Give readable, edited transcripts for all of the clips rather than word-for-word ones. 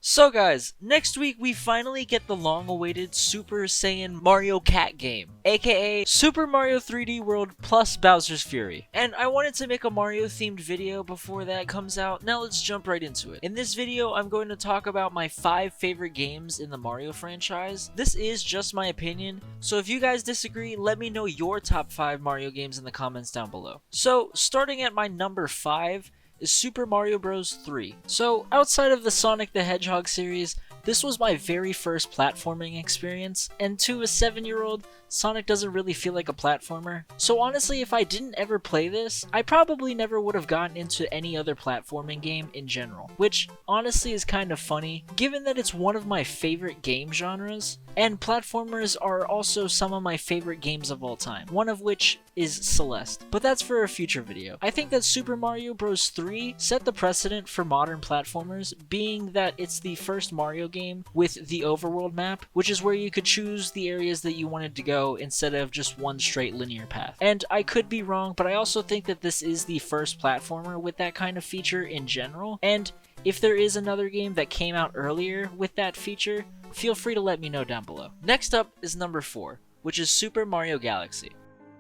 So guys, next week we finally get the long-awaited Super Saiyan Mario Cat game, aka Super Mario 3D World plus Bowser's Fury. And I wanted to make a Mario themed video before that comes out. Now let's jump right into it. In this video, I'm going to talk about my 5 favorite games in the Mario franchise. This is just my opinion, so if you guys disagree, let me know your top 5 Mario games in the comments down below. So starting at my number 5, is Super Mario Bros. 3. So, outside of the Sonic the Hedgehog series, this was my very first platforming experience, and to a 7-year-old, Sonic doesn't really feel like a platformer. So honestly, if I didn't ever play this, I probably never would have gotten into any other platforming game in general, which honestly is kind of funny, given that it's one of my favorite game genres, and platformers are also some of my favorite games of all time, one of which is Celeste, but that's for a future video. I think that Super Mario Bros. 3 set the precedent for modern platformers, being that it's the first Mario game with the Overworld map, which is where you could choose the areas that you wanted to go instead of just one straight linear path. And I could be wrong, but I also think that this is the first platformer with that kind of feature in general, and if there is another game that came out earlier with that feature, feel free to let me know down below. Next up is number 4, which is Super Mario Galaxy.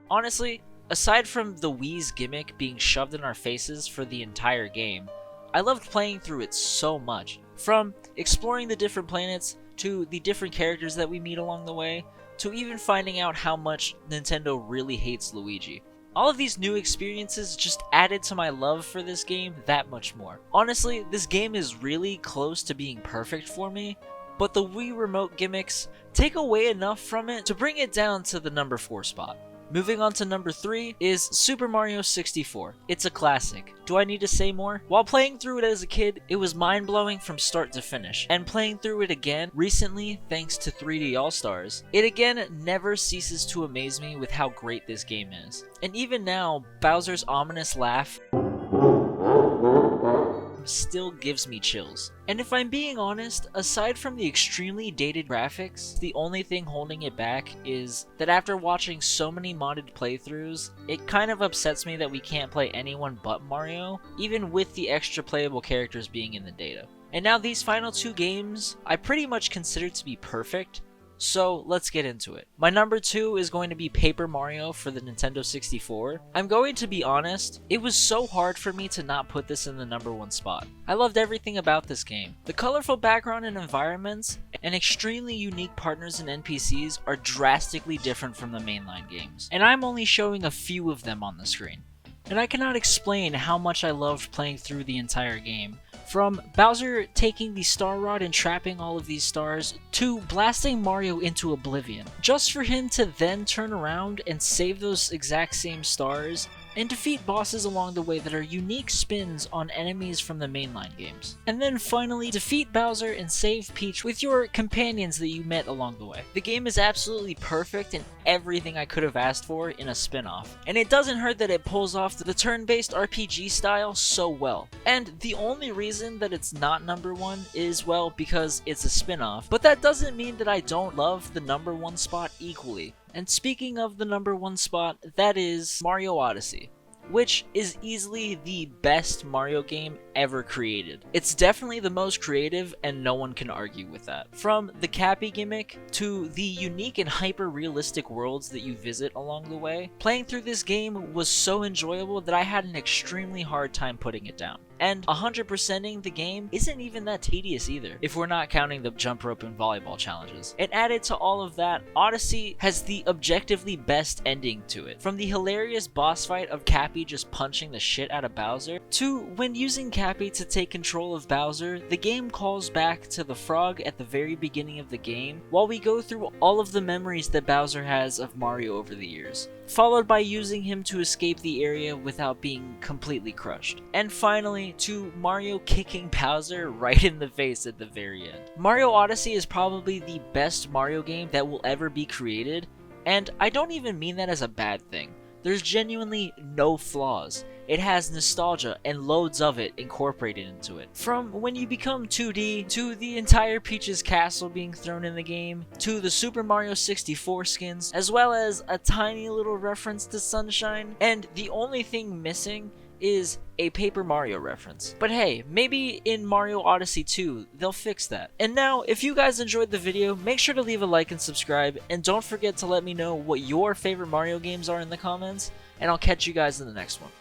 Honestly, aside from the Wii's gimmick being shoved in our faces for the entire game, I loved playing through it so much. From exploring the different planets, to the different characters that we meet along the way, to even finding out how much Nintendo really hates Luigi. All of these new experiences just added to my love for this game that much more. Honestly, this game is really close to being perfect for me, but the Wii Remote gimmicks take away enough from it to bring it down to the number 4 spot. Moving on to number 3 is Super Mario 64. It's a classic. Do I need to say more? While playing through it as a kid, it was mind-blowing from start to finish. And playing through it again recently, thanks to 3D All-Stars, it again never ceases to amaze me with how great this game is. And even now, Bowser's ominous laugh still gives me chills. And if I'm being honest, aside from the extremely dated graphics, the only thing holding it back is that after watching so many modded playthroughs, it kind of upsets me that we can't play anyone but Mario, even with the extra playable characters being in the data. And now these final 2 games, I pretty much consider to be perfect, so let's get into it. My number 2 is going to be Paper Mario for the Nintendo 64. I'm going to be honest, it was so hard for me to not put this in the number 1 spot. I loved everything about this game. The colorful background and environments, and extremely unique partners and NPCs are drastically different from the mainline games, and I'm only showing a few of them on the screen. And I cannot explain how much I loved playing through the entire game. From Bowser taking the Star Rod and trapping all of these stars, to blasting Mario into oblivion, just for him to then turn around and save those exact same stars, and defeat bosses along the way that are unique spins on enemies from the mainline games. And then finally, defeat Bowser and save Peach with your companions that you met along the way. The game is absolutely perfect and everything I could have asked for in a spin-off. And it doesn't hurt that it pulls off the turn-based RPG style so well. And the only reason that it's not number 1 is, well, because it's a spin-off, but that doesn't mean that I don't love the number 1 spot equally. And speaking of the number 1 spot, that is Mario Odyssey, which is easily the best Mario game ever created. It's definitely the most creative, and no one can argue with that. From the Cappy gimmick to the unique and hyper-realistic worlds that you visit along the way, playing through this game was so enjoyable that I had an extremely hard time putting it down. And 100%ing the game isn't even that tedious either, if we're not counting the jump rope and volleyball challenges. And added to all of that, Odyssey has the objectively best ending to it. From the hilarious boss fight of Cappy just punching the shit out of Bowser, to when using Cappy to take control of Bowser, the game calls back to the frog at the very beginning of the game, while we go through all of the memories that Bowser has of Mario over the years, followed by using him to escape the area without being completely crushed. And finally, to Mario kicking Bowser right in the face at the very end. Mario Odyssey is probably the best Mario game that will ever be created, and I don't even mean that as a bad thing. There's genuinely no flaws. It has nostalgia and loads of it incorporated into it. From when you become 2D, to the entire Peach's castle being thrown in the game, to the Super Mario 64 skins, as well as a tiny little reference to Sunshine, and the only thing missing is a Paper Mario reference. But hey, maybe in Mario Odyssey 2, they'll fix that. And now, if you guys enjoyed the video, make sure to leave a like and subscribe, and don't forget to let me know what your favorite Mario games are in the comments, and I'll catch you guys in the next one.